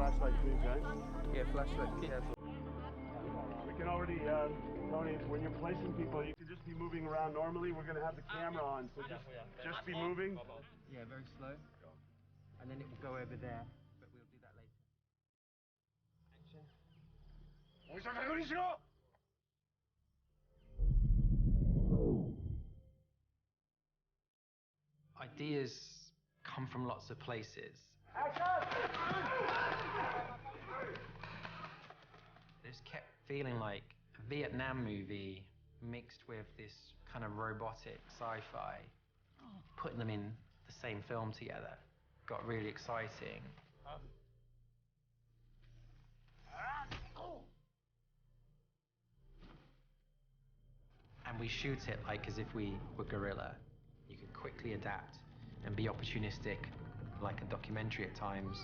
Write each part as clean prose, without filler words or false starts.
flashlight, please, guys. Yeah, flashlight, careful. We can already, Tony, when you're placing people, you can just be moving around normally. We're going to have the camera on, so just be moving. Yeah, very slow. And then it will go over there, but we'll do that later. Action. Ideas come from lots of places. I just kept feeling like a Vietnam movie mixed with this kind of robotic sci-fi, putting them in the same film together got really exciting. And we shoot it like as if we were guerrilla. You could quickly adapt and be opportunistic, like a documentary at times.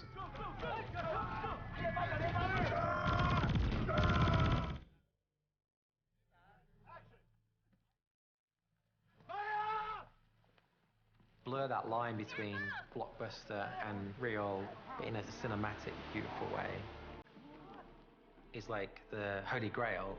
Blur that line between blockbuster and real, but in a cinematic, beautiful way. It's like the Holy Grail.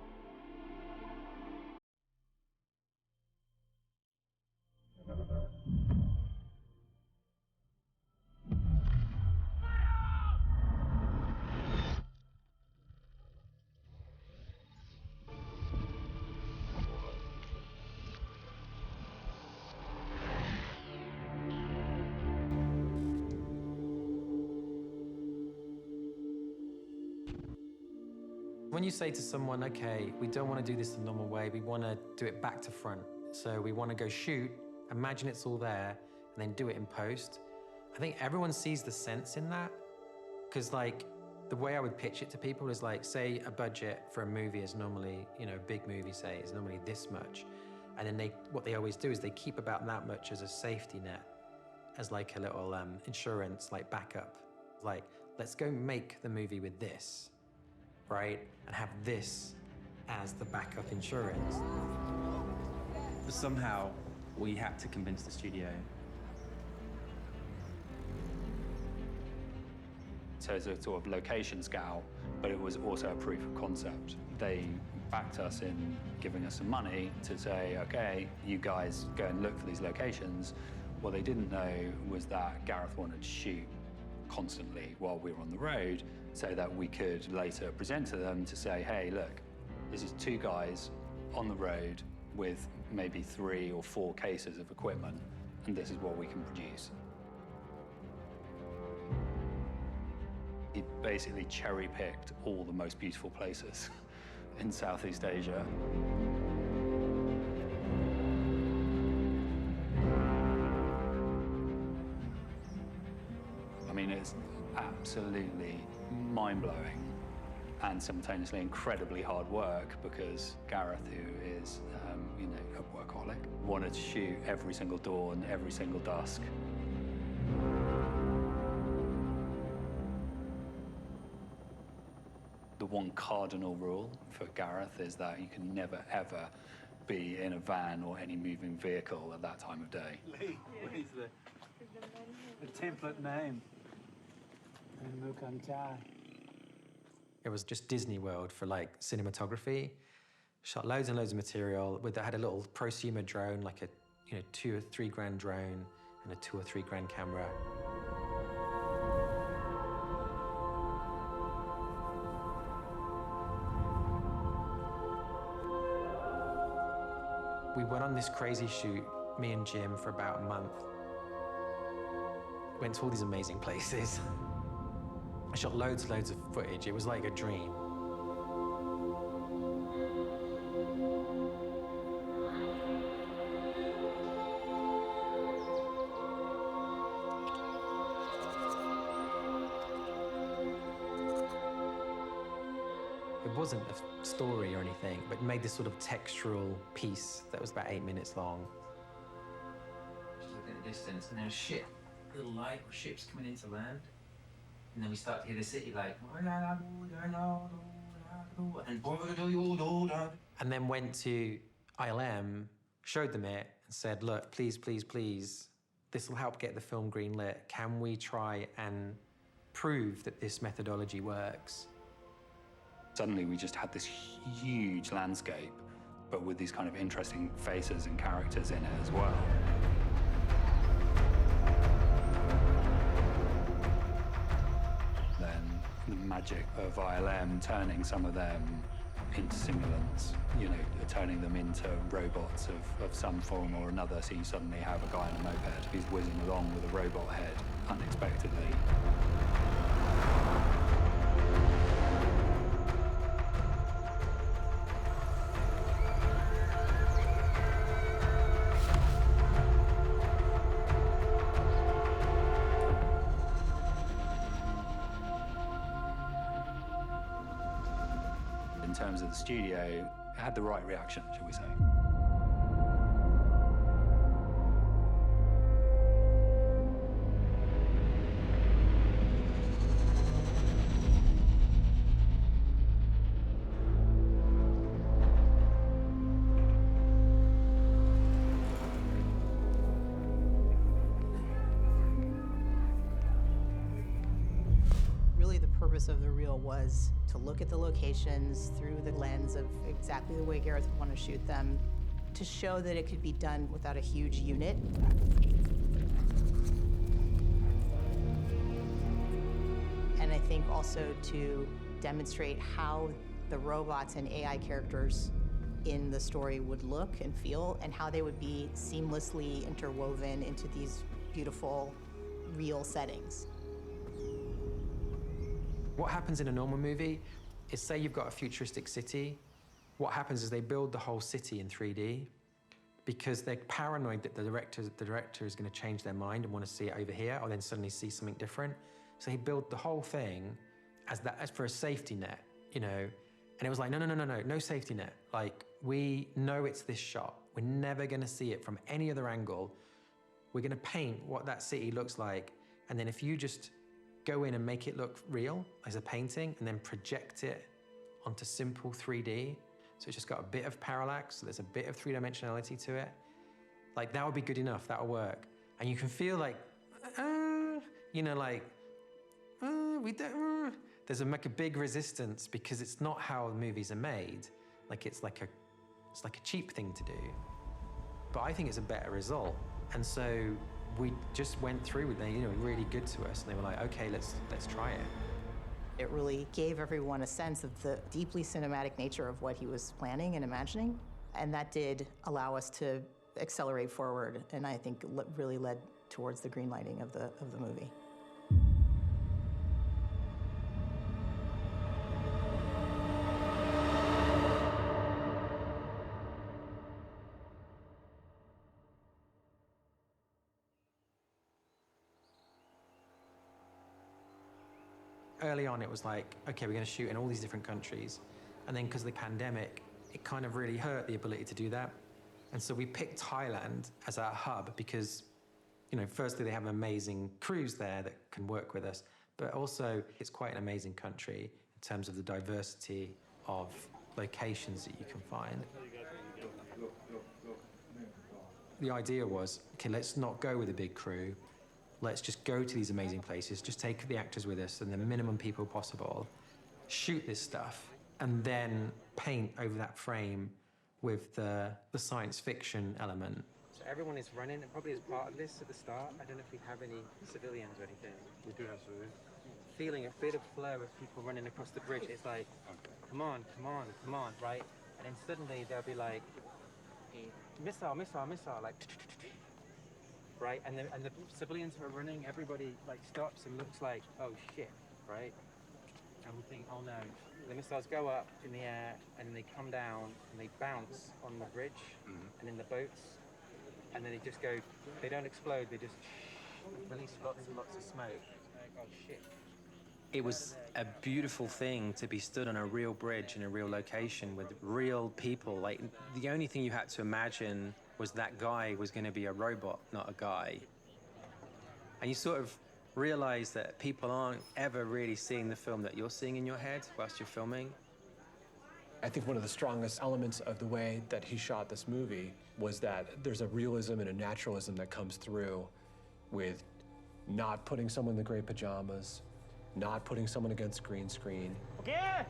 When you say to someone, okay, we don't want to do this the normal way, we want to do it back to front. So we want to go shoot, imagine it's all there, and then do it in post. I think everyone sees the sense in that. Because like, the way I would pitch it to people is like, say a budget for a movie is normally, you know, a big movie, say, is normally this much. And then what they always do is they keep about that much as a safety net, as like a little insurance, like backup. Like, let's go make the movie with this, right? And have this as the backup insurance. But somehow, we had to convince the studio. So it's a sort of location scout, but it was also a proof of concept. They backed us in giving us some money to say, okay, you guys go and look for these locations. What they didn't know was that Gareth wanted to shoot constantly while we were on the road, so that we could later present to them to say, hey, look, this is 2 guys on the road with maybe 3 or 4 cases of equipment, and this is what we can produce. He basically cherry-picked all the most beautiful places in Southeast Asia. I mean, it's absolutely mind-blowing and simultaneously incredibly hard work, because Gareth, who is, you know, a workaholic, wanted to shoot every single dawn, every single dusk. The one cardinal rule for Gareth is that you can never, ever be in a van or any moving vehicle at that time of day. Lee, what is the template name? It was just Disney World for like cinematography. Shot loads and loads of material. Had a little prosumer drone, like a 2 or 3 grand drone, and a 2 or 3 grand camera. We went on this crazy shoot, me and Jim, for about a month. Went to all these amazing places. I shot loads and loads of footage. It was like a dream. It wasn't a story or anything, but made this sort of textural piece that was about 8 minutes long. Just look at the distance, and there's ship, little light, ships coming into land. And then we start to hear the city like, and then went to ILM, showed them it, and said, look, please, please, please, this will help get the film greenlit. Can we try and prove that this methodology works. Suddenly we just had this huge landscape, but with these kind of interesting faces and characters in it as well. Then the magic of ILM turning some of them into simulants, you know, turning them into robots of some form or another. So you suddenly have a guy on a moped who's whizzing along with a robot head unexpectedly. In terms of the studio, it had the right reaction, shall we say. Really, the purpose of the reel was to look at the locations through the lens of exactly the way Gareth would want to shoot them, to show that it could be done without a huge unit. And I think also to demonstrate how the robots and AI characters in the story would look and feel, and how they would be seamlessly interwoven into these beautiful, real settings. What happens in a normal movie is, say you've got a futuristic city, what happens is they build the whole city in 3D because they're paranoid that the director is going to change their mind and want to see it over here, or then suddenly see something different. So he built the whole thing as for a safety net, you know, and it was like, no safety net. Like, we know it's this shot. We're never going to see it from any other angle. We're going to paint what that city looks like, and then if you just go in and make it look real as a painting and then project it onto simple 3D. So it's just got a bit of parallax, so there's a bit of three-dimensionality to it. Like, that would be good enough, that'll work. And you can feel like, you know, like, we don't, there's like a big resistance because it's not how movies are made. Like, it's like a cheap thing to do. But I think it's a better result. And so we just went through with it, you know, really good to us. And they were like, okay, let's try it. It really gave everyone a sense of the deeply cinematic nature of what he was planning and imagining. And that did allow us to accelerate forward, and I think really led towards the green lighting of the movie. Early on, it was like, okay, we're going to shoot in all these different countries. And then because of the pandemic, it kind of really hurt the ability to do that. And so we picked Thailand as our hub because, you know, firstly, they have amazing crews there that can work with us, but also it's quite an amazing country in terms of the diversity of locations that you can find. The idea was, okay, let's not go with a big crew. Let's just go to these amazing places, just take the actors with us and the minimum people possible, shoot this stuff, and then paint over that frame with the science fiction element. So everyone is running, and probably as part of this at the start. I don't know if we have any civilians or anything. We do have civilians. Feeling a bit of flow of people running across the bridge. It's like, come on, come on, come on, right? And then suddenly they'll be like, missile, missile, missile, like, right? And the civilians who are running, everybody like stops and looks like, oh shit, right? And we think, oh no. The missiles go up in the air and then they come down and they bounce on the bridge and in the boats, and then they just go, they don't explode, they just release lots and lots of smoke. Oh shit. It was a beautiful thing to be stood on a real bridge in a real location with real people. Like, the only thing you had to imagine was that guy was going to be a robot, not a guy. And you sort of realize that people aren't ever really seeing the film that you're seeing in your head whilst you're filming. I think one of the strongest elements of the way that he shot this movie was that there's a realism and a naturalism that comes through with not putting someone in the gray pajamas, not putting someone against green screen. Okay.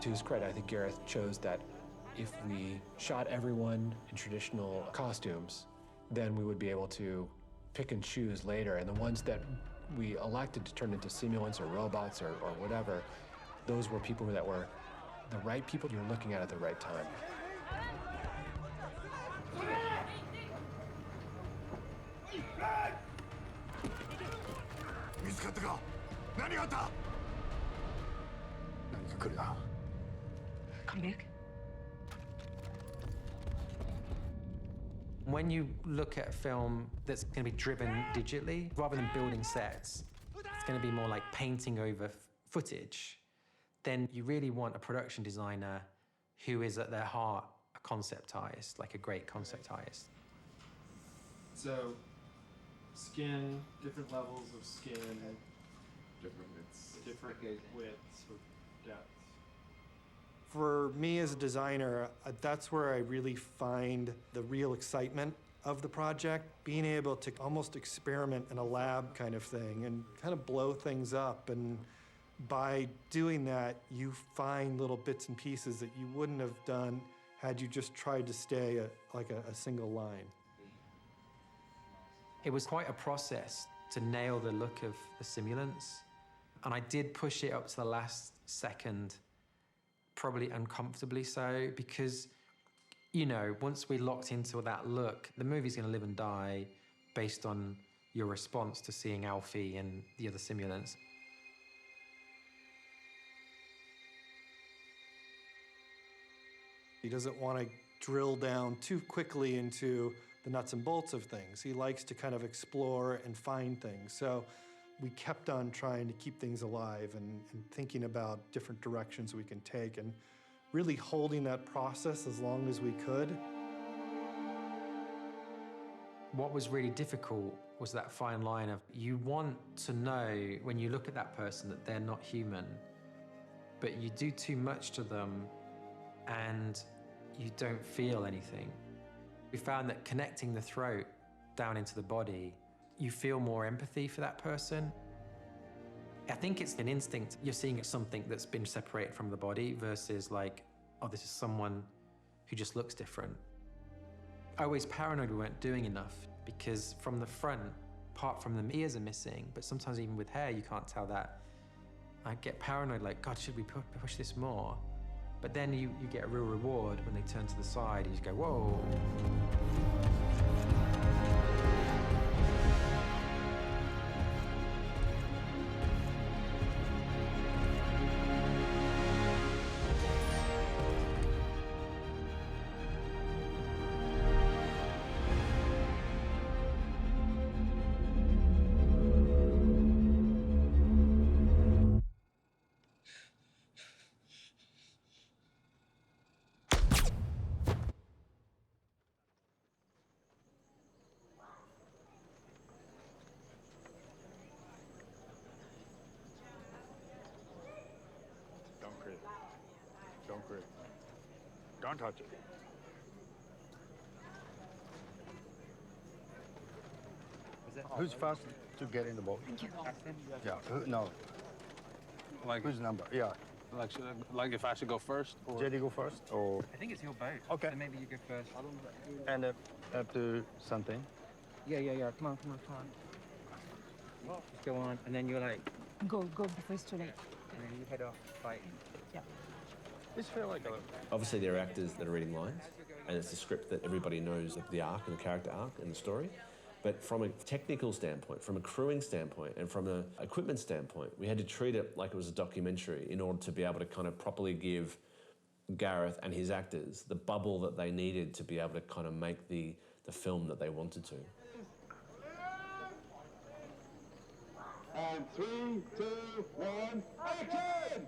To his credit, I think Gareth chose that if we shot everyone in traditional costumes, then we would be able to pick and choose later. And the ones that we elected to turn into simulants or robots or whatever, those were people that were the right people you're looking at the right time. Come back. When you look at a film that's going to be driven digitally, rather than building sets, it's going to be more like painting over footage, then you really want a production designer who is at their heart a concept artist, like a great concept artist. So, skin, different levels of skin, different widths or depths. For me as a designer, that's where I really find the real excitement of the project, being able to almost experiment in a lab kind of thing and kind of blow things up. And by doing that, you find little bits and pieces that you wouldn't have done had you just tried to stay like a single line. It was quite a process to nail the look of the simulants. And I did push it up to the last second, probably uncomfortably so, because, you know, once we locked into that look, the movie's gonna live and die based on your response to seeing Alfie and the other simulants. He doesn't want to drill down too quickly into the nuts and bolts of things. He likes to kind of explore and find things. So we kept on trying to keep things alive and thinking about different directions we can take and really holding that process as long as we could. What was really difficult was that fine line of you want to know when you look at that person that they're not human, but you do too much to them and you don't feel anything. We found that connecting the throat down into the body, you feel more empathy for that person. I think it's an instinct. You're seeing something that's been separated from the body versus like, oh, this is someone who just looks different. I was paranoid we weren't doing enough because from the front, apart from the ears are missing, but sometimes even with hair, you can't tell that. I get paranoid, like, God, should we push this more? But then you get a real reward when they turn to the side and you just go, whoa. Don't grip. Don't touch it. Who's first to get in the boat? Thank you. Yeah, no. Like, Whose number? Yeah. like if I should go first? Or? JD go first? Or... I think it's your boat. Okay. So maybe you go first. And have to something? Yeah. Come on. Just go on, and then you're like, Go before it's too late. and then you head off, like. Yeah. This feel like a... Obviously, there are actors that are reading lines, and it's a script that everybody knows the arc and the character arc and the story. But from a technical standpoint, from a crewing standpoint, and from an equipment standpoint, we had to treat it like it was a documentary in order to be able to kind of properly give Gareth and his actors the bubble that they needed to be able to kind of make the film that they wanted to. And 3, 2, 1, action!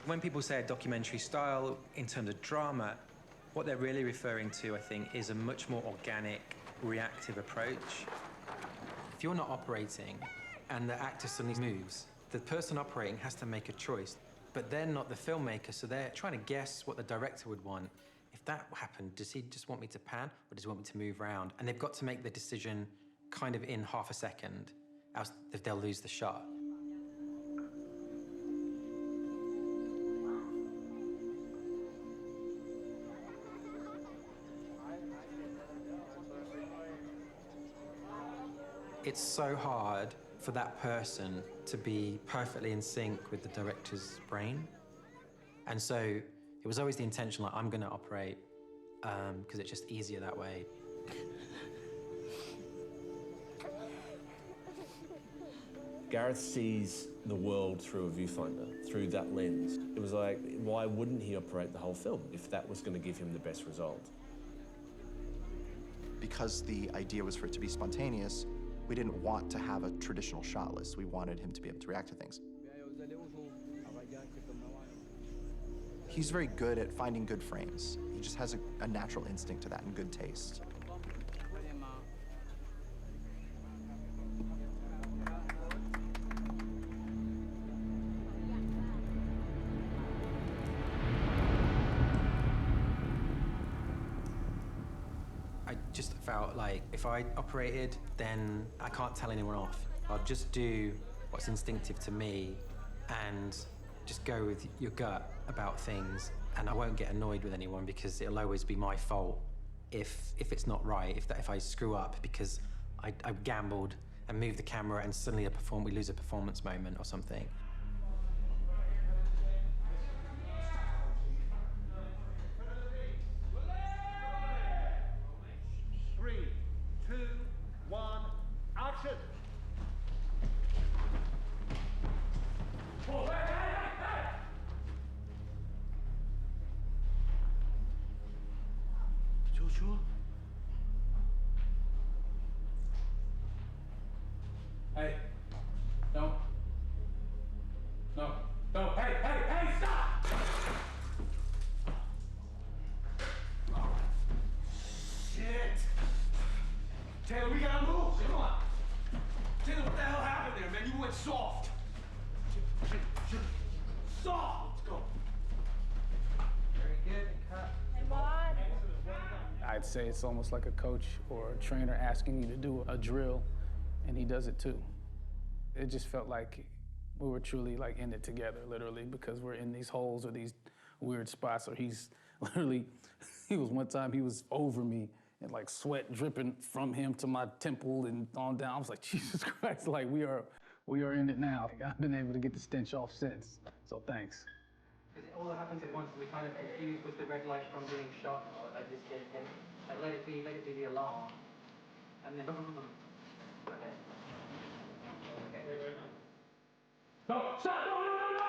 When people say a documentary style in terms of drama, what they're really referring to, I think, is a much more organic, reactive approach. If you're not operating and the actor suddenly moves, the person operating has to make a choice, but they're not the filmmaker, so they're trying to guess what the director would want. If that happened, does he just want me to pan, or does he want me to move around? And they've got to make the decision kind of in half a second, else they'll lose the shot. It's so hard for that person to be perfectly in sync with the director's brain. And so it was always the intention, like, I'm gonna operate, because it's just easier that way. Gareth sees the world through a viewfinder, through that lens. It was like, why wouldn't he operate the whole film if that was gonna give him the best result? Because the idea was for it to be spontaneous, we didn't want to have a traditional shot list. We wanted him to be able to react to things. He's very good at finding good frames. He just has a natural instinct to that and good taste. I just felt like if I operated, then I can't tell anyone off. I'll just do what's instinctive to me and just go with your gut about things, and I won't get annoyed with anyone because it'll always be my fault if it's not right, if I screw up because I gambled and moved the camera and suddenly we lose a performance moment or something. 3, 2, 1, action! Oh, hey, hey, hey, hey! Joshua? Hey, no. No, no, hey, hey, hey, stop! Shit! Taylor, we gotta move. Come on. Taylor, what the hell happened there, man? You went soft. Soft. Let's go. Very good. Cut. Come on. I'd say it's almost like a coach or a trainer asking you to do a drill, and he does it too. It just felt like we were truly like in it together, literally, because we're in these holes or these weird spots, or he's literally, one time he was over me, and like sweat dripping from him to my temple and on down. I was like, Jesus Christ, like we are in it now. I've been able to get the stench off since, so thanks. Because it all happens at once. We kind of confused with the red light from being shot. I just get him. I let it do the alarm. And then, okay. Okay. No, stop, no, no, no, no!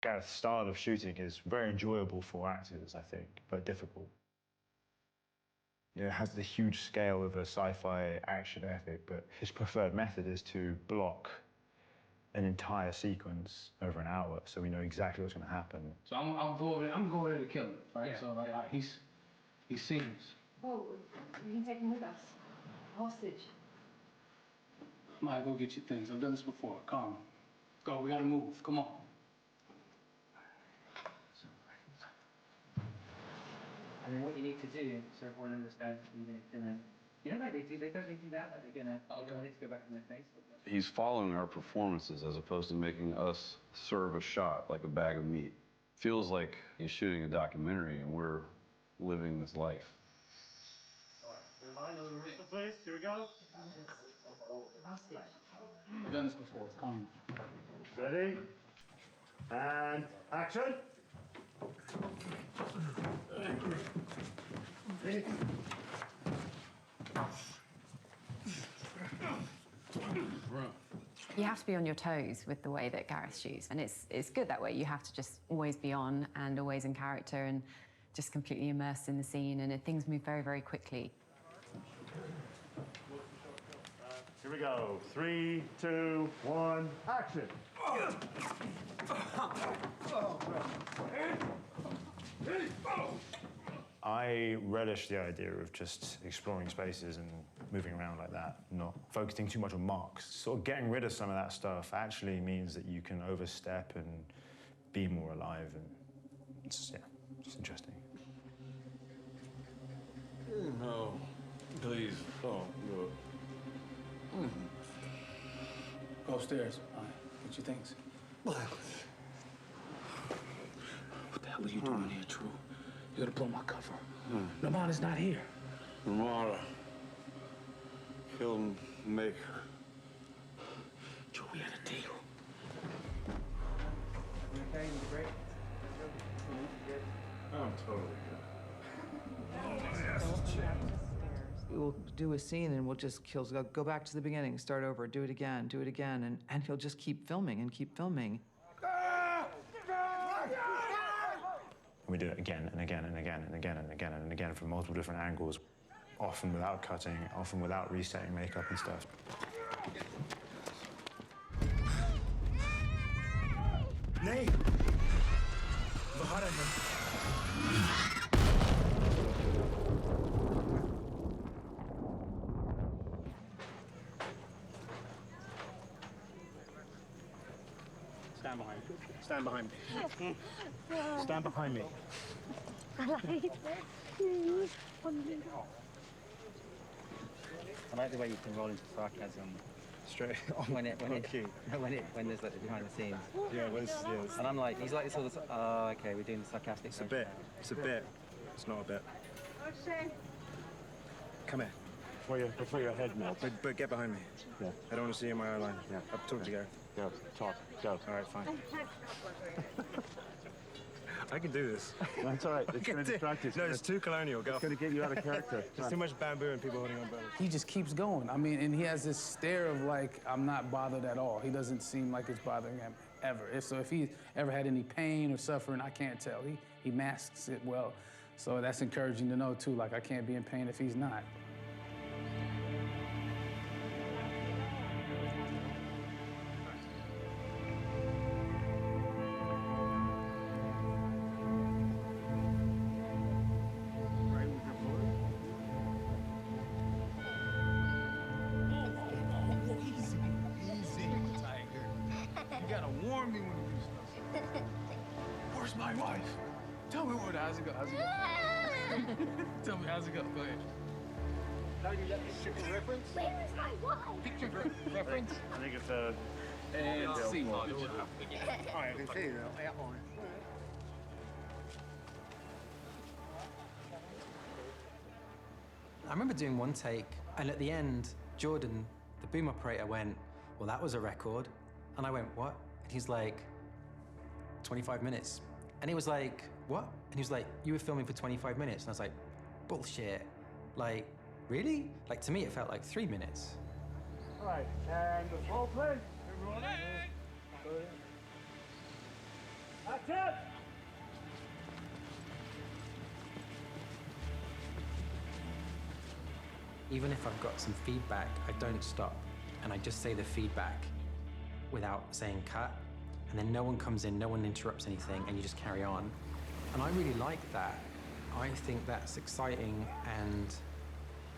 Gareth's style of shooting is very enjoyable for actors, I think, but difficult. You know, it has the huge scale of a sci-fi action epic, but his preferred method is to block an entire sequence over an hour, so we know exactly what's going to happen. So I'm going there to kill him, right? Yeah. So like, he seems. Oh, we can take him with us. Hostage. Maya, go get your things. I've done this before. Calm. Go, we gotta move. Come on. And then what you need to do, so everyone understands, you know like they don't do that, like they're gonna, let's go back in their face. He's following our performances as opposed to making us serve a shot like a bag of meat. Feels like he's shooting a documentary and we're living this life. Please, here we go. I've done this before. Calm. Ready? And action. You have to be on your toes with the way that Gareth shoots, and it's good that way. You have to just always be on and always in character and just completely immersed in the scene, and things move very, very quickly. Here we go. 3, 2, 1, action. I relish the idea of just exploring spaces and moving around like that, not focusing too much on marks. Sort of getting rid of some of that stuff actually means that you can overstep and be more alive, and it's, yeah, just interesting. No, please. Oh, no. Go upstairs. All right, get your things. What the hell are you doing here, True? You gotta blow my cover. Lamont is not here. Ramada. Filmmaker. True, we had a deal. Okay, you break? I'm totally We'll do a scene and we'll just, he'll go back to the beginning, start over, do it again, and he'll just keep filming and keep filming. We do it again and again and again and again and again and again from multiple different angles, often without cutting, often without resetting makeup and stuff. Nate! Stand behind me. Stand behind me. Stand behind me. I like the way you can roll into sarcasm straight when there's like the behind the scenes. Yeah, And I'm like, he's like this all the time. Oh, okay, we're doing the sarcastic. It's a bit. It's a bit. It's not a bit. Come here. Before your head melts. But get behind me. Yeah. I don't want to see you in my eyeline. Yeah. I'll talk to you, Gareth. Go. Talk. Go. All right, fine. I can do this. That's all right. It's going to distract you. No, it's too colonial. Go. It's going to get you out of character. There's too much bamboo and people holding on umbrellas. He just keeps going. I mean, and he has this stare of like, I'm not bothered at all. He doesn't seem like it's bothering him ever. So if he ever had any pain or suffering, I can't tell. He masks it well. So that's encouraging to know too. Like I can't be in pain if he's not. Where's my wife? Tell me how's it go? How's it go? Tell me, how's it go? Go ahead. Now you let me picture reference? Where is my wife? Picture reference? I think it's a... And see. All right, I can see the outline. I remember doing one take, and at the end, Jordan, the boom operator, went, well, that was a record. And I went, what? And he's like, 25 minutes. And he was like, what? And he was like, you were filming for 25 minutes. And I was like, bullshit. Like, really? Like, to me, it felt like 3 minutes. All right, and the roll play. That's it! Even if I've got some feedback, I don't stop. And I just say the feedback without saying cut. And then no one comes in, no one interrupts anything, and you just carry on. And I really like that. I think that's exciting and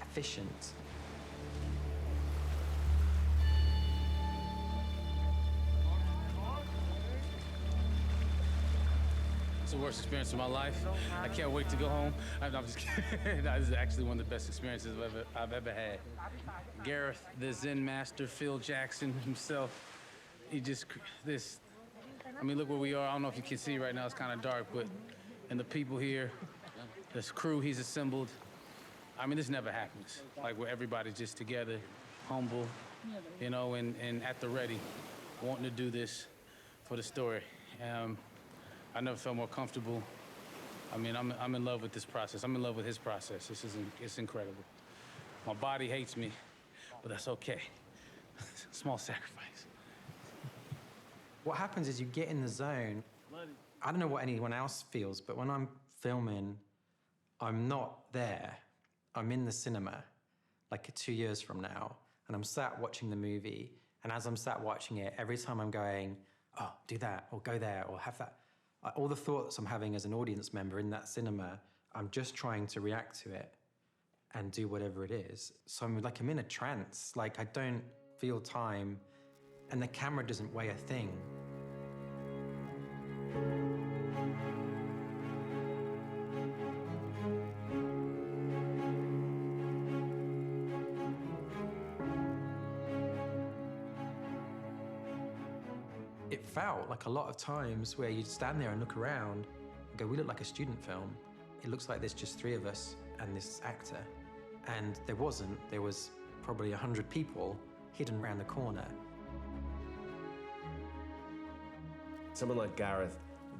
efficient. It's the worst experience of my life. I can't wait to go home. I'm just kidding. This is actually one of the best experiences I've ever had. Gareth, the Zen master, Phil Jackson himself, I mean, look where we are. I don't know if you can see right now, it's kind of dark, but, and the people here, this crew he's assembled, I mean, this never happens. Like, where everybody's just together, humble, you know, and at the ready, wanting to do this for the story. I never felt more comfortable. I mean, I'm in love with this process. I'm in love with his process. It's incredible. My body hates me, but that's okay. Small sacrifice. What happens is you get in the zone. I don't know what anyone else feels, but when I'm filming, I'm not there. I'm in the cinema, like 2 years from now, and I'm sat watching the movie, and as I'm sat watching it, every time I'm going, oh, do that, or go there, or have that, all the thoughts I'm having as an audience member in that cinema, I'm just trying to react to it and do whatever it is. So I'm in a trance, like I don't feel time, and the camera doesn't weigh a thing. It felt like a lot of times where you'd stand there and look around and go, we look like a student film. It looks like there's just 3 of us and this actor. And there wasn't. There was probably 100 people hidden around the corner. Someone like Gareth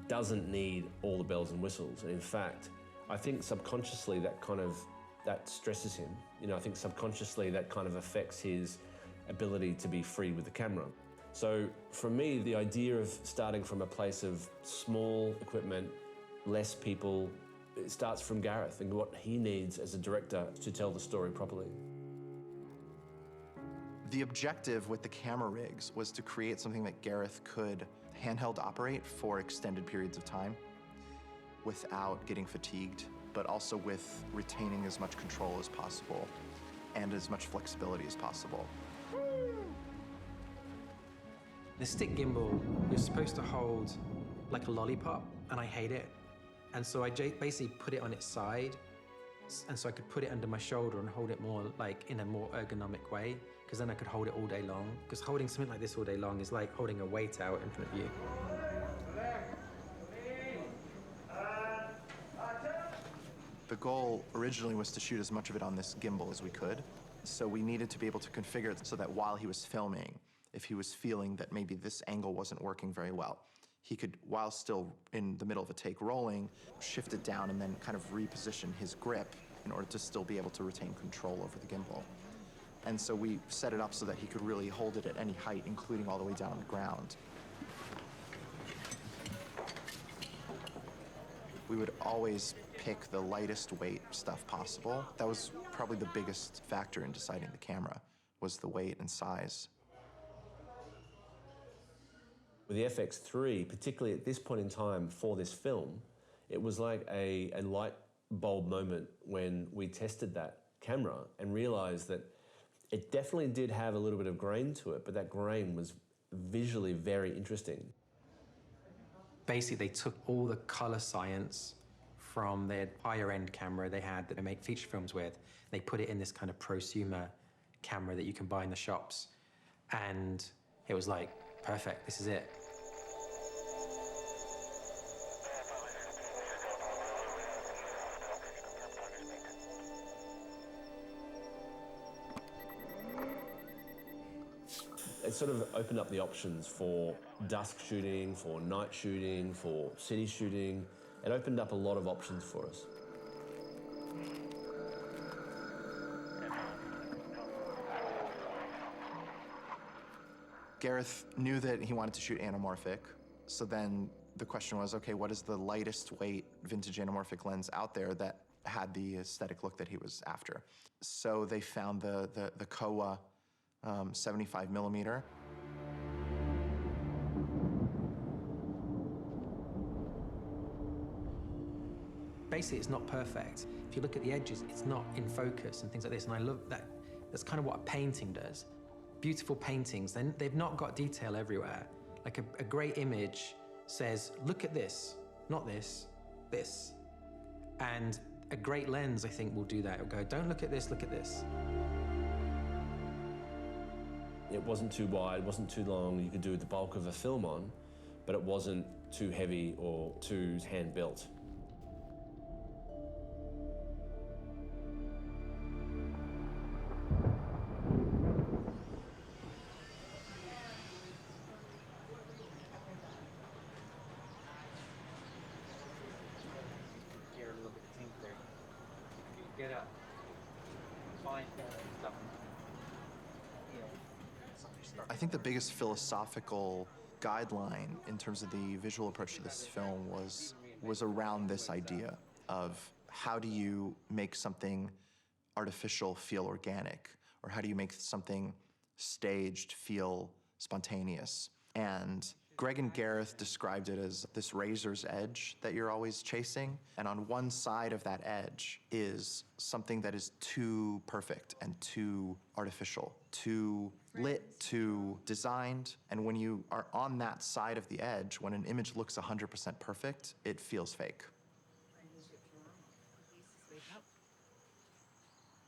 doesn't need all the bells and whistles. And in fact, I think subconsciously that stresses him. You know, I think subconsciously that kind of affects his ability to be free with the camera. So for me, the idea of starting from a place of small equipment, less people, it starts from Gareth and what he needs as a director to tell the story properly. The objective with the camera rigs was to create something that Gareth could handheld operate for extended periods of time without getting fatigued, but also with retaining as much control as possible and as much flexibility as possible. The stick gimbal, you're supposed to hold like a lollipop, and I hate it. And so I basically put it on its side, and so I could put it under my shoulder and hold it more like in a more ergonomic way, because then I could hold it all day long. Because holding something like this all day long is like holding a weight out in front of you. The goal originally was to shoot as much of it on this gimbal as we could. So we needed to be able to configure it so that while he was filming, if he was feeling that maybe this angle wasn't working very well, he could, while still in the middle of a take rolling, shift it down and then kind of reposition his grip in order to still be able to retain control over the gimbal. And so we set it up so that he could really hold it at any height, including all the way down on the ground. We would always pick the lightest weight stuff possible. That was probably the biggest factor in deciding the camera, was the weight and size. With the FX3, particularly at this point in time for this film, it was like a light bulb moment when we tested that camera and realized that it definitely did have a little bit of grain to it, but that grain was visually very interesting. Basically, they took all the color science from their higher-end camera they had that they make feature films with. They put it in this kind of prosumer camera that you can buy in the shops. And it was like, perfect, this is it. It sort of opened up the options for dusk shooting, for night shooting, for city shooting. It opened up a lot of options for us. Gareth knew that he wanted to shoot anamorphic, so then the question was, okay, what is the lightest weight vintage anamorphic lens out there that had the aesthetic look that he was after? So they found the Kowa 75 millimeter. Basically, it's not perfect. If you look at the edges, it's not in focus and things like this, and I love that. That's kind of what a painting does. Beautiful paintings, they've not got detail everywhere. Like a great image says, look at this, not this, this. And a great lens, I think, will do that. It'll go, don't look at this, look at this. It wasn't too wide, wasn't too long, you could do the bulk of a film on, but it wasn't too heavy or too hand-built. Get up. Find stuff. I think the biggest philosophical guideline in terms of the visual approach to this film was around this idea of how do you make something artificial feel organic, Or how do you make something staged feel spontaneous? And Greg and Gareth described it as this razor's edge that you're always chasing. And on one side of that edge is something that is too perfect and too artificial, too lit, too designed. And when you are on that side of the edge, when an image looks 100% perfect, it feels fake.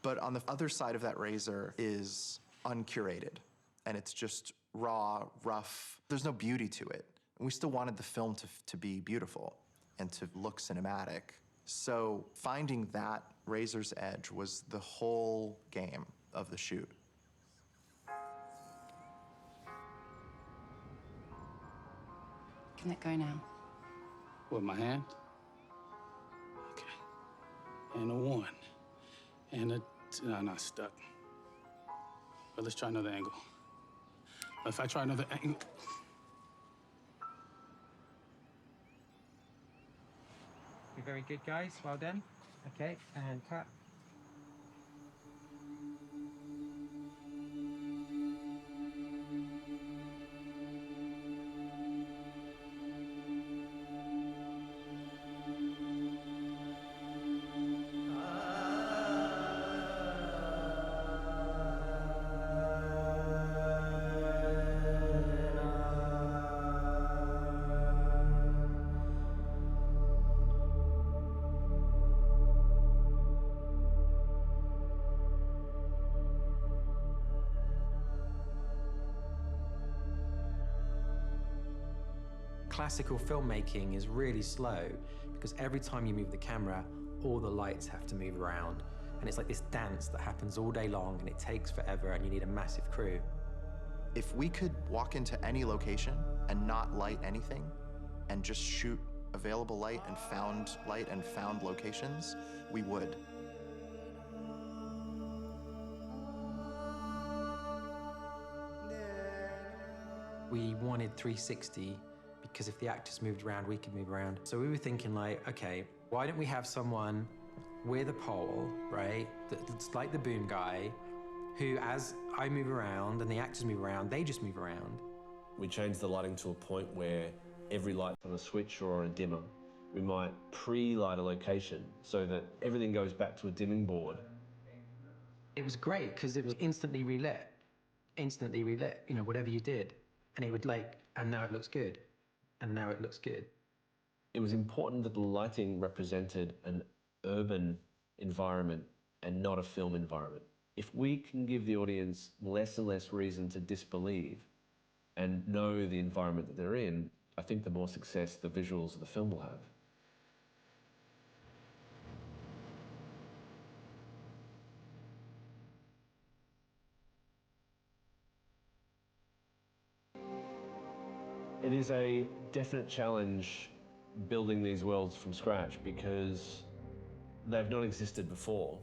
But on the other side of that razor is uncurated, and it's just raw, rough. There's no beauty to it. And we still wanted the film to be beautiful and to look cinematic. So finding that razor's edge was the whole game of the shoot. Can it go now? With my hand? Okay. And a 1. And a... No, not stuck. But let's try another angle. If I try another angle... You're very good, guys. Well done. Okay, and cut. Classical filmmaking is really slow because every time you move the camera, all the lights have to move around. And it's like this dance that happens all day long and it takes forever and you need a massive crew. If we could walk into any location and not light anything and just shoot available light and found locations, we would. We wanted 360 because if the actors moved around, we could move around. So we were thinking like, okay, why don't we have someone with a pole, right? That's like the boom guy, who as I move around and the actors move around, they just move around. We changed the lighting to a point where every light's on a switch or on a dimmer. We might pre-light a location so that everything goes back to a dimming board. It was great because it was instantly relit, you know, whatever you did. And it would like, and now it looks good. And now it looks good. It was important that the lighting represented an urban environment and not a film environment. If we can give the audience less and less reason to disbelieve and know the environment that they're in, I think the more success the visuals of the film will have. It is a definite challenge building these worlds from scratch because they've not existed before.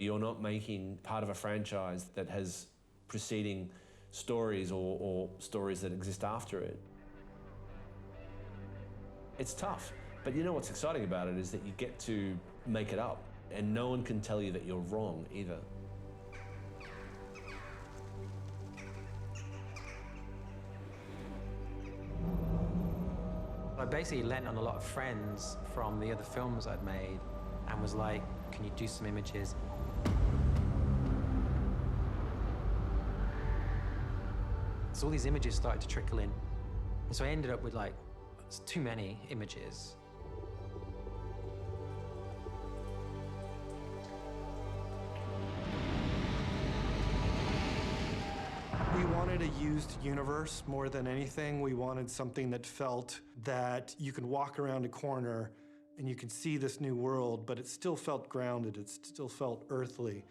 You're not making part of a franchise that has preceding stories or stories that exist after it. It's tough, but you know what's exciting about it is that you get to make it up and no one can tell you that you're wrong either. I basically lent on a lot of friends from the other films I'd made and was like, can you do some images? So all these images started to trickle in. And so I ended up with like, it's too many images. We wanted a used universe more than anything. We wanted something that felt that you can walk around a corner and you can see this new world, but it still felt grounded, it still felt earthly.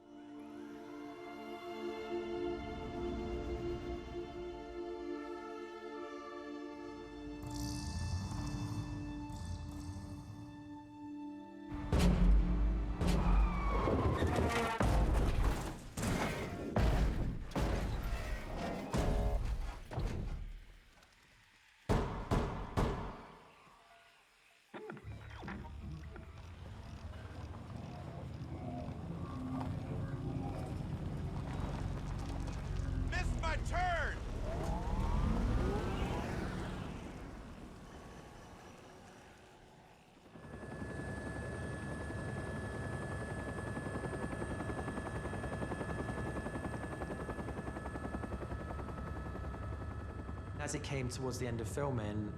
as it came towards the end of filming,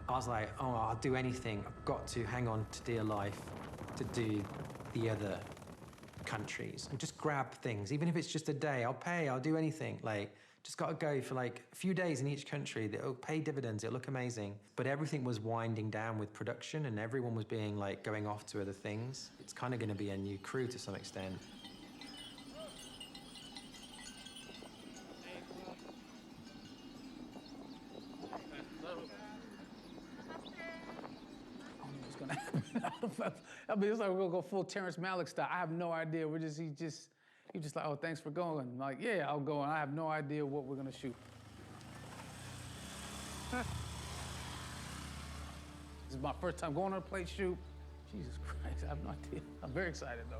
I was like, oh, I'll do anything. I've got to hang on to dear life to do the other countries. And just grab things. Even if it's just a day, I'll pay, I'll do anything. Like, just got to go for like a few days in each country. It'll pay dividends, it'll look amazing. But everything was winding down with production and everyone was being like, going off to other things. It's kind of going to be a new crew to some extent. I mean, it's like we're gonna go full Terrence Malick style. I have no idea. He's just like, oh, thanks for going. I'm like, yeah, I'll go. And I have no idea what we're gonna shoot. This is my first time going on a plate shoot. Jesus Christ, I have no idea. I'm very excited though.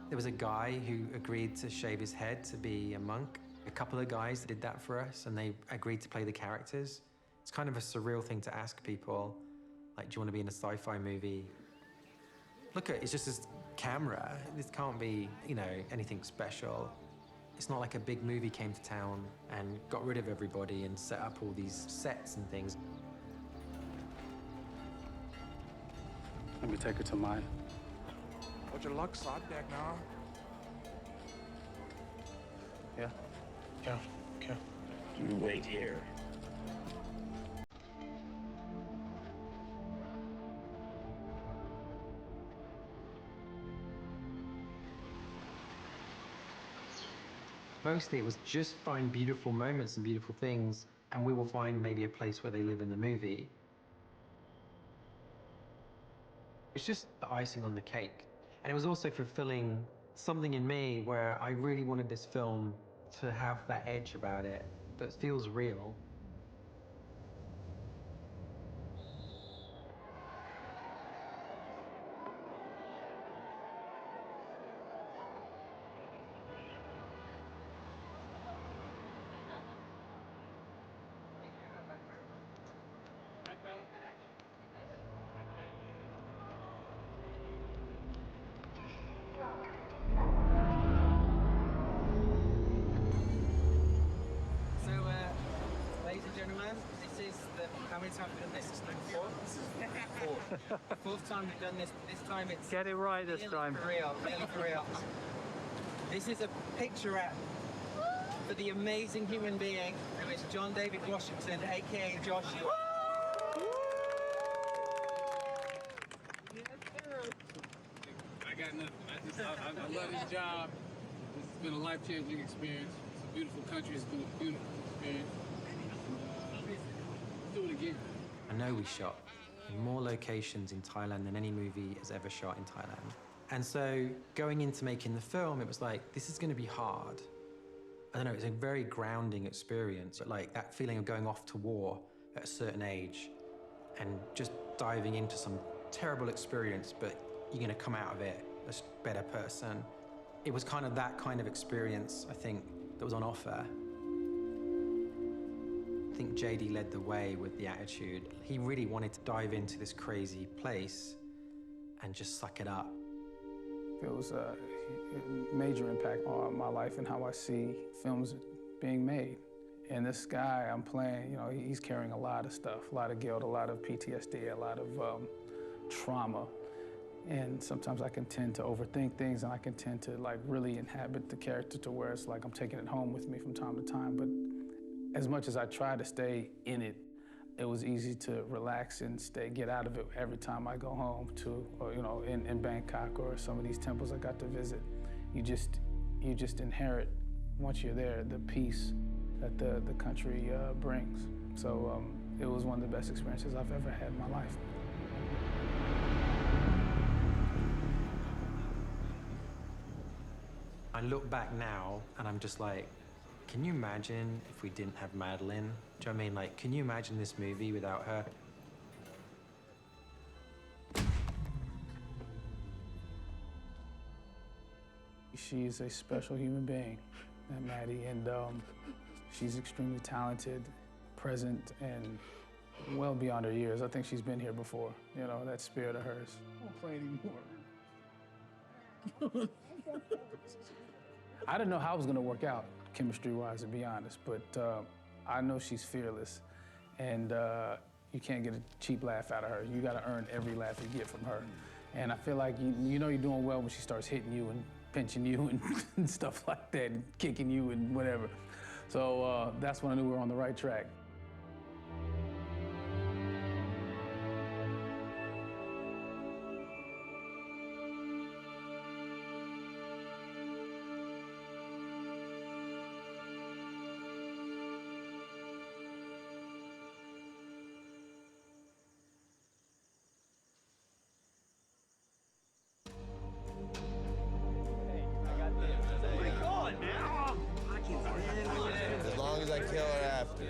There was a guy who agreed to shave his head to be a monk. A couple of guys did that for us, and they agreed to play the characters. It's kind of a surreal thing to ask people, like, do you want to be in a sci-fi movie? Look at it, it's just this camera. This can't be, you know, anything special. It's not like a big movie came to town and got rid of everybody and set up all these sets and things. Let me take her to mine. Would you luck side deck now? Yeah. Yeah. Okay. You wait here. Mostly it was just find beautiful moments and beautiful things, and we will find maybe a place where they live in the movie. It's just the icing on the cake. And it was also fulfilling something in me where I really wanted this film to have that edge about it that feels real. Ladies and gentlemen, this is how many times we've done this? This is fourth. Fourth time we've done this. This time it's... Get it right this time. For real, really for real. This is a picture for the amazing human being who is John David Washington, a.k.a. Joshua. I got nothing. I love this job. It's been a life-changing experience. It's a beautiful country. It's been a beautiful experience. Do it again. I know we shot in more locations in Thailand than any movie has ever shot in Thailand. And so going into making the film, it was like, this is going to be hard. I don't know, it's a very grounding experience, but like that feeling of going off to war at a certain age and just diving into some terrible experience, but you're going to come out of it a better person. It was kind of that kind of experience, I think, that was on offer. I think JD led the way with the attitude. He really wanted to dive into this crazy place and just suck it up. It was a major impact on my life and how I see films being made. And this guy I'm playing, you know, he's carrying a lot of stuff, a lot of guilt, a lot of PTSD, a lot of trauma. And sometimes I can tend to overthink things, and I can tend to like really inhabit the character to where it's like I'm taking it home with me from time to time. But as much as I try to stay in it, it was easy to relax and get out of it every time I go home to, or, you know, in Bangkok or some of these temples I got to visit. You just inherit, once you're there, the peace that the country brings. So it was one of the best experiences I've ever had in my life. I look back now and I'm just like, can you imagine if we didn't have Madeline? Do you know what I mean? Like, can you imagine this movie without her? She's a special human being, Maddie, and she's extremely talented, present, and well beyond her years. I think she's been here before, you know, that spirit of hers. I won't play anymore. I didn't know how it was gonna work out, chemistry-wise, to be honest, but I know she's fearless, and you can't get a cheap laugh out of her. You gotta earn every laugh you get from her. And I feel like you know you're doing well when she starts hitting you and pinching you and stuff like that, and kicking you and whatever. So that's when I knew we were on the right track. As long as I kill her after.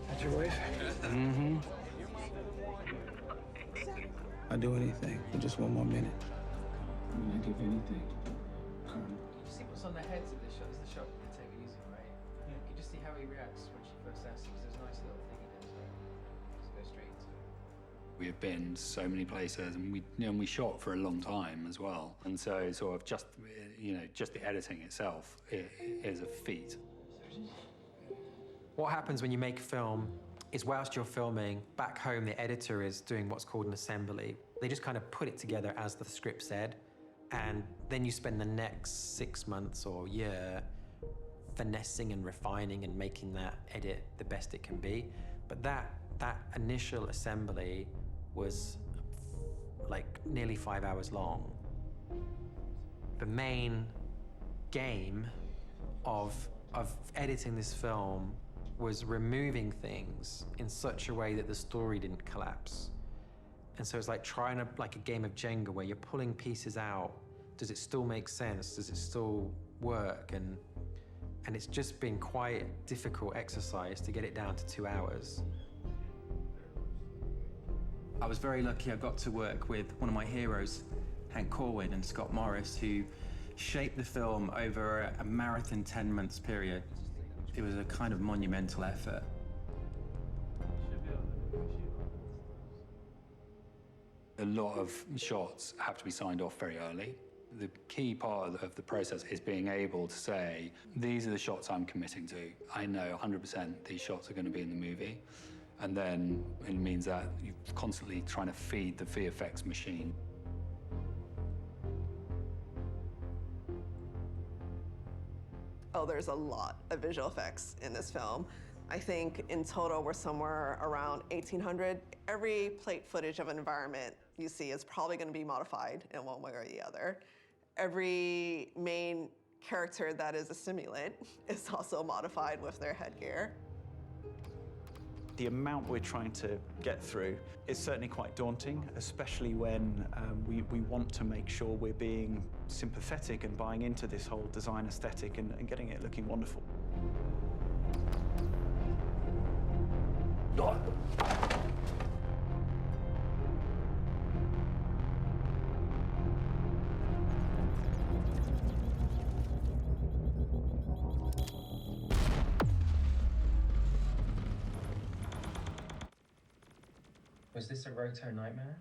That's your wife? Mm-hmm. I'd do anything for just one more minute. I mean, I'd give anything. You see what's on the heads of the shot? Is the shot you take it easy, right? You can just see how he reacts when she first asks, because there's a nice little thing he does, right? Just go straight into it. We have been so many places, and we shot for a long time as well. And so sort of just, you know, just the editing itself is a feat. What happens when you make film is whilst you're filming, back home the editor is doing what's called an assembly. They just kind of put it together as the script said, and then you spend the next 6 months or year finessing and refining and making that edit the best it can be. But that initial assembly was like nearly 5 hours long. The main game of editing this film was removing things in such a way that the story didn't collapse. And so it's like trying like a game of Jenga where you're pulling pieces out. Does it still make sense? Does it still work? And it's just been quite a difficult exercise to get it down to 2 hours. I was very lucky I got to work with one of my heroes, Hank Corwin and Scott Morris, who shaped the film over a marathon 10 months period. It was a kind of monumental effort. A lot of shots have to be signed off very early. The key part of the process is being able to say, these are the shots I'm committing to. I know 100% these shots are going to be in the movie. And then it means that you're constantly trying to feed the VFX machine. Oh, there's a lot of visual effects in this film. I think in total we're somewhere around 1,800. Every plate footage of an environment you see is probably going to be modified in one way or the other. Every main character that is a simulant is also modified with their headgear. The amount we're trying to get through is certainly quite daunting, especially when we want to make sure we're being sympathetic and buying into this whole design aesthetic and getting it looking wonderful. Was this a roto nightmare?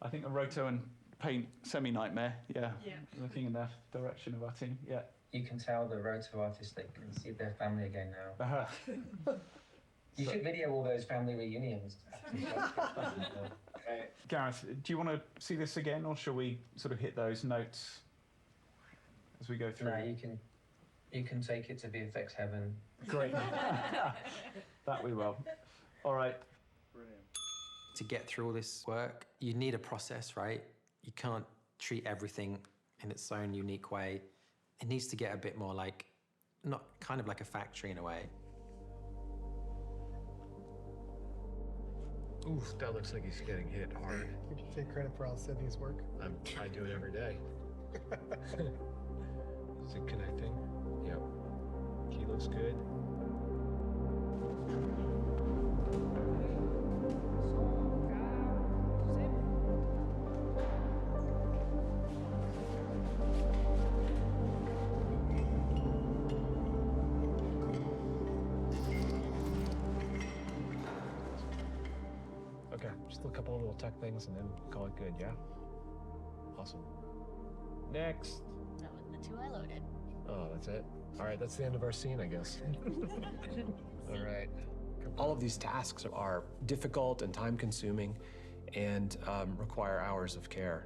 I think a roto and paint semi-nightmare, yeah. Looking in the direction of our team, yeah. You can tell the roto artists they can see their family again now. You should video all those family reunions. Gareth, do you want to see this again, or shall we sort of hit those notes as we go through? No, you can take it to VFX heaven. Great. That we will. All right. Brilliant. To get through all this work, you need a process, right? You can't treat everything in its own unique way. It needs to get a bit more like, not kind of like a factory in a way. Oof, that looks like he's getting hit hard. Could you take credit for Al Sidney's work? I do it every day. Is it connecting? Yep. Key looks good. a couple of little tech things and then call it good, yeah? Awesome. Next. That was the 2 I loaded. Oh, that's it? All right, that's the end of our scene, I guess. All right. All of these tasks are difficult and time-consuming and require hours of care.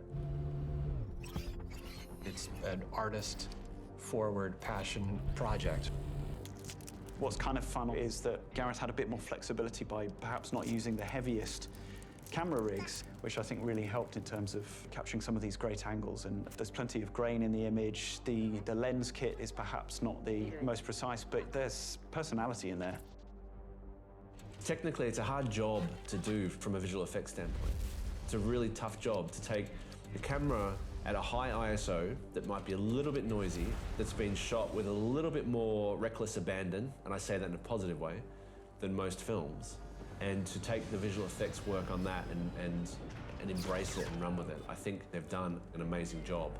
It's an artist-forward passion project. What's kind of fun is that Gareth had a bit more flexibility by perhaps not using the heaviest camera rigs, which I think really helped in terms of capturing some of these great angles. And there's plenty of grain in the image. The lens kit is perhaps not the most precise, but there's personality in there. Technically, it's a hard job to do from a visual effects standpoint. It's a really tough job to take the camera at a high ISO that might be a little bit noisy, that's been shot with a little bit more reckless abandon, and I say that in a positive way, than most films, and to take the visual effects work on that and embrace it and run with it. I think they've done an amazing job.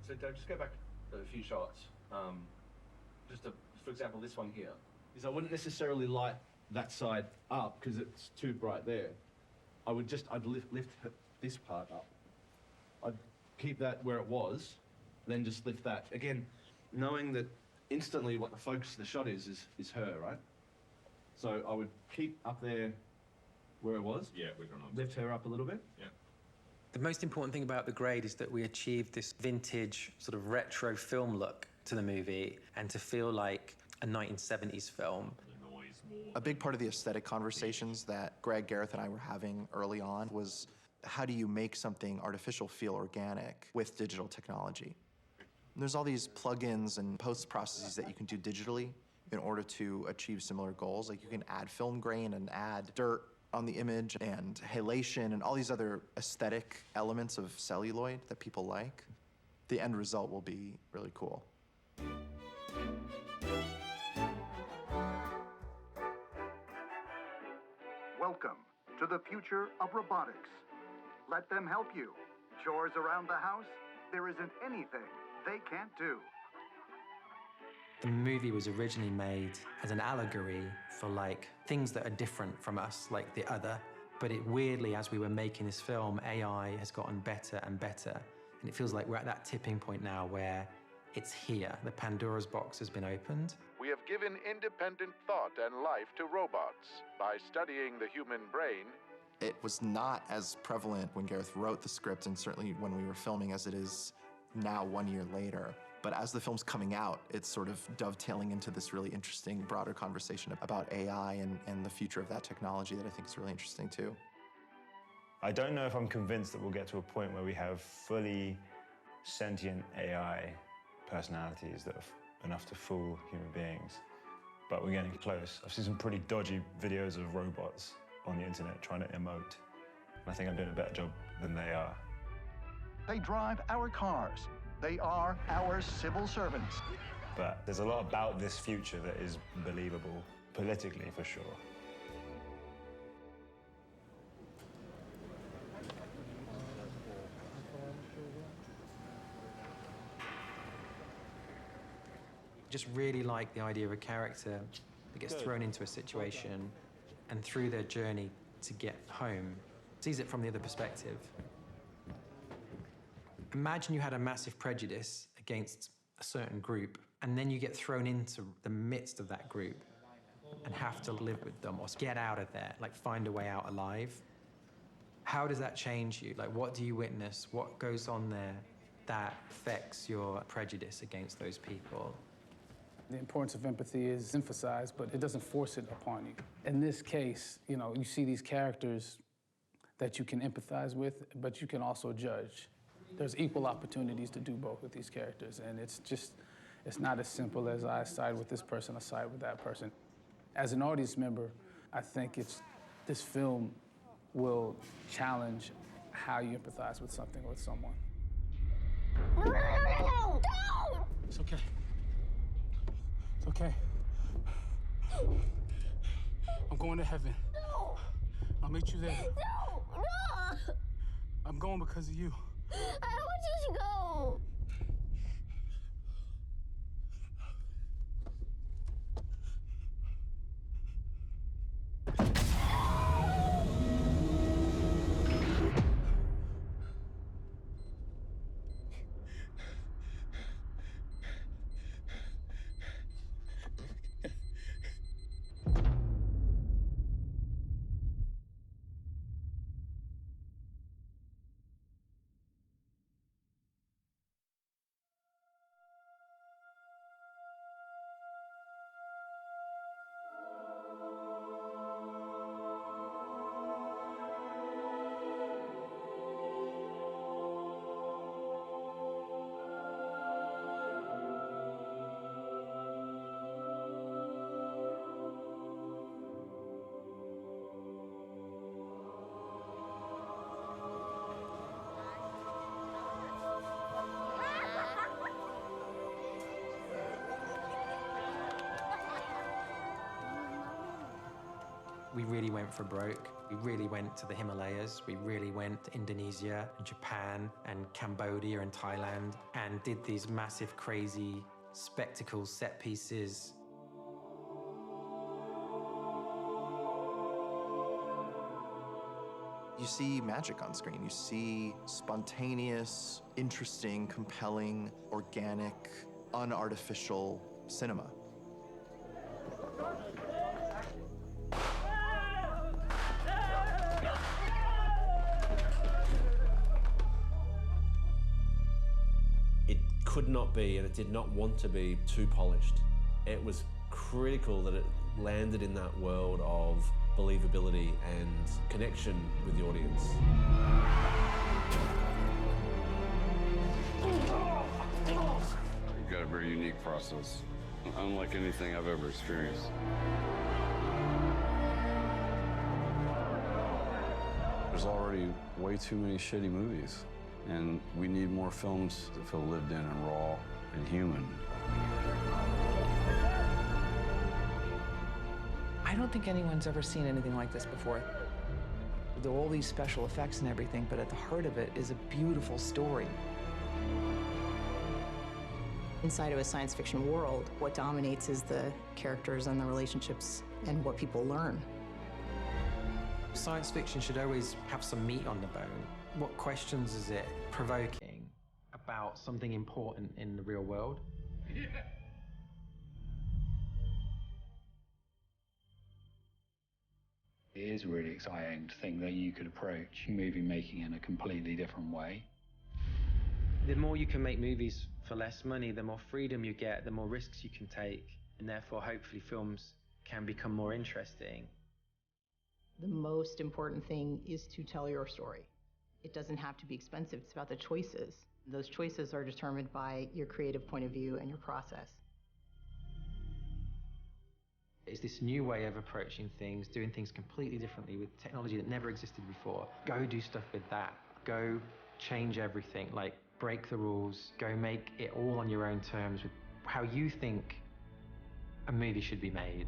So Doug, just go back a few shots. For example, this one here, is I wouldn't necessarily light that side up because it's too bright there. I'd lift this part up. I'd keep that where it was, then just lift that. Again, knowing that instantly what the focus of the shot is her, right? So I would keep up there where it was. Yeah, we're gonna lift her up a little bit. Yeah. The most important thing about The Grade is that we achieved this vintage, sort of retro film look to the movie and to feel like a 1970s film. A big part of the aesthetic conversations that Greg, Gareth, and I were having early on was how do you make something artificial feel organic with digital technology? And there's all these plugins and post processes that you can do digitally in order to achieve similar goals. Like you can add film grain and add dirt on the image and halation and all these other aesthetic elements of celluloid that people like. The end result will be really cool. Welcome to the future of robotics. Let them help you. Chores around the house, there isn't anything they can't do. The movie was originally made as an allegory for like things that are different from us, like the other. But it weirdly, as we were making this film, AI has gotten better and better. And it feels like we're at that tipping point now where it's here. The Pandora's box has been opened. We have given independent thought and life to robots by studying the human brain. It was not as prevalent when Gareth wrote the script, and certainly when we were filming, as it is now 1 year later. But as the film's coming out, it's sort of dovetailing into this really interesting, broader conversation about AI and the future of that technology that I think is really interesting too. I don't know if I'm convinced that we'll get to a point where we have fully sentient AI personalities that are enough to fool human beings, but we're getting close. I've seen some pretty dodgy videos of robots on the internet trying to emote, and I think I'm doing a better job than they are. They drive our cars. They are our civil servants. But there's a lot about this future that is believable, politically for sure. Just really like the idea of a character that gets thrown into a situation and through their journey to get home, sees it from the other perspective. Imagine you had a massive prejudice against a certain group, and then you get thrown into the midst of that group and have to live with them or get out of there, like find a way out alive. How does that change you? Like, what do you witness? What goes on there that affects your prejudice against those people? The importance of empathy is emphasized, but it doesn't force it upon you. In this case, you know, you see these characters that you can empathize with, but you can also judge. There's equal opportunities to do both with these characters, and it's not as simple as I side with this person, I side with that person. As an audience member, I think this film will challenge how you empathize with something or with someone. No! It's okay. It's okay. I'm going to heaven. No! I'll meet you there. No! No! I'm going because of you. I don't want you to go. We really went for broke. We really went to the Himalayas. We really went to Indonesia, and Japan, and Cambodia, and Thailand, and did these massive, crazy spectacle set pieces. You see magic on screen. You see spontaneous, interesting, compelling, organic, unartificial cinema. It could not be, and it did not want to be, too polished. It was critical that it landed in that world of believability and connection with the audience. You've got a very unique process, unlike anything I've ever experienced. There's already way too many shitty movies, and we need more films that feel lived in and raw and human. I don't think anyone's ever seen anything like this before. There are all these special effects and everything, but at the heart of it is a beautiful story. Inside of a science fiction world, what dominates is the characters and the relationships and what people learn. Science fiction should always have some meat on the bone. What questions is it provoking about something important in the real world? It is really exciting to think that you could approach movie making in a completely different way. The more you can make movies for less money, the more freedom you get, the more risks you can take, and therefore hopefully films can become more interesting. The most important thing is to tell your story. It doesn't have to be expensive, it's about the choices. Those choices are determined by your creative point of view and your process. It's this new way of approaching things, doing things completely differently with technology that never existed before. Go do stuff with that. Go change everything, like break the rules. Go make it all on your own terms with how you think a movie should be made.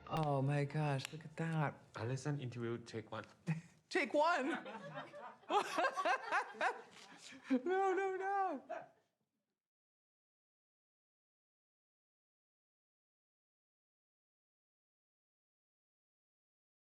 Oh my gosh, look at that. Alison, interview, take one. Take one! No.